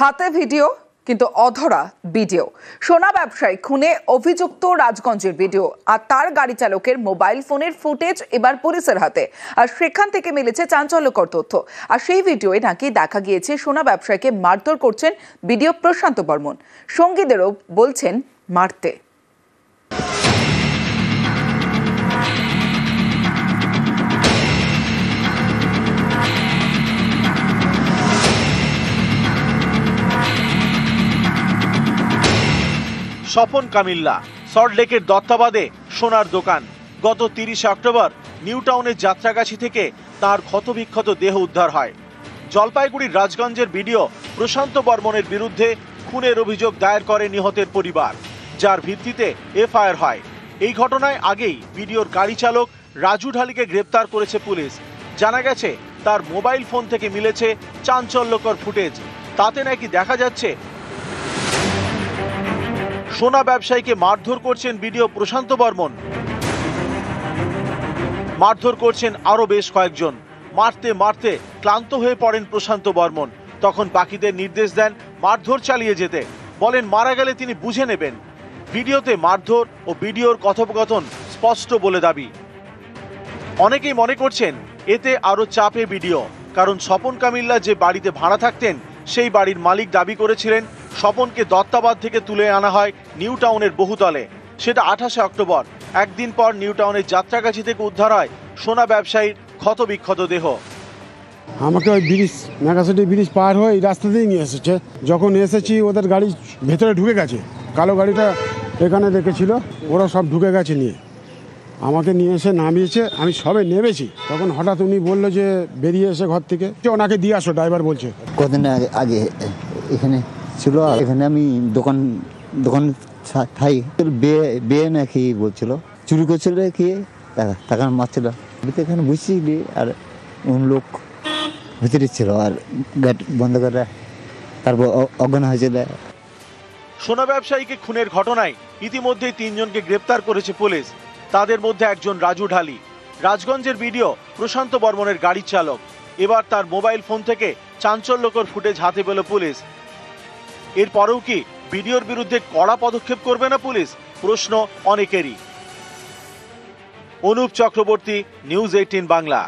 হাতে ভিডিও কিন্তু অধরা ভিডিও। সোনা ব্যবসায়ী খুনে অভিযুক্ত রাজগঞ্জের ভিডিও আর তার গাড়ি চালকের মোবাইল ফোনের ফুটেজ এবার পুলিশের হাতে। আর সেখান থেকে মিলেছে চাঞ্চল্যকর তথ্য। আর সেই ভিডিওয়ে নাকি দেখা গিয়েছে সোনা ব্যবসায়ীকে মারধর করছেন ভিডিও প্রশান্ত বর্মন। সঙ্গীদেরও বলছেন মারতে। স্বপন কামিল্লা, সল্টলেকের দত্তাবাদে সোনার দোকান। গত 30 অক্টোবর নিউ টাউনের যাত্রাগাছি থেকে তার ক্ষতবিক্ষত দেহ উদ্ধার হয়। জলপাইগুড়ির রাজগঞ্জের ভিডিও প্রশান্ত বর্মনের বিরুদ্ধে খুনের অভিযোগ দায়ের করে নিহতের পরিবার, যার ভিত্তিতে এফআইআর হয়। এই ঘটনায় আগেই ভিডিওর গাড়ি চালক রাজু ঢালিকে গ্রেপ্তার করেছে পুলিশ। জানা গেছে তার মোবাইল ফোন থেকে মিলেছে চাঞ্চল্যকর ফুটেজ। তাতে নাকি দেখা যাচ্ছে সোনা ব্যবসায়ীকে মারধর করছেন ভিডিও প্রশান্ত বর্মন। মারধর করছেন আরো বেশ কয়েকজন। মারতে মারতে ক্লান্ত হয়ে পড়েন প্রশান্ত বর্মন। তখন বাকিদের নির্দেশ দেন মারধর চালিয়ে যেতে। বলেন মারা গেলে তিনি বুঝে নেবেন। ভিডিওতে মারধর ও ভিডিওর কথোপকথন স্পষ্ট বলে দাবি। অনেকেই মনে করছেন এতে আরো চাপে ভিডিও, কারণ স্বপন কামিল্লা যে বাড়িতে ভাড়া থাকতেন সেই বাড়ির মালিক দাবি করেছিলেন স্বপনকে দত্তাবাদ থেকে তুলে আনা হয় নিউ টাউনের বহুতলে। সেটা 28 অক্টোবর। একদিন পর নিউ টাউনের যাত্রাগাছি থেকে উদ্ধার হয় সোনা ব্যবসায়ীর ক্ষতবিক্ষত দেহ। আমাকে ওই ব্রিজ মেগাসিটি ব্রিজ পার হয়ে এই রাস্তা দিয়ে নিয়ে এসেছে। যখন এসেছি ওদের গাড়ি ভেতরে ঢুকে গেছে, কালো গাড়িটা এখানে রেখেছিল, ওরা সব ঢুকে গেছে নিয়ে। আমাকে নিয়ে এসে নামিয়েছে, আমি সবে নেমেছি, তখন হঠাৎ উনি বললো যে বেরিয়ে এসে ঘর থেকে ওনাকে দিয়ে আসো, ড্রাইভার বলছে। কদিন আগে এখানে ছিল, এখানে আমি দোকান খাই, বিয়ে নাকি বলছিল, চুরি করছিল কি টাকা মারছিল। এখানে বুঝছি আর লোক ভিতরে ছিল আর গেট বন্ধ করে তারপর অজ্ঞান হয়েছিল। সোনা ব্যবসায়ীকে খুনের ঘটনায় ইতিমধ্যেই 3 জনকে গ্রেপ্তার করেছে পুলিশ। তাদের মধ্যে একজন রাজু ঢালি, রাজগঞ্জের ভিডিও প্রশান্ত বর্মনের গাড়ির চালক। এবার তার মোবাইল ফোন থেকে চাঞ্চল্যকর ফুটেজ হাতে পেল পুলিশ। এরপরেও কি ভিডিওর বিরুদ্ধে কড়া পদক্ষেপ করবে না পুলিশ? প্রশ্ন অনেকেরই। অনুপ চক্রবর্তী, নিউজ 18 বাংলা।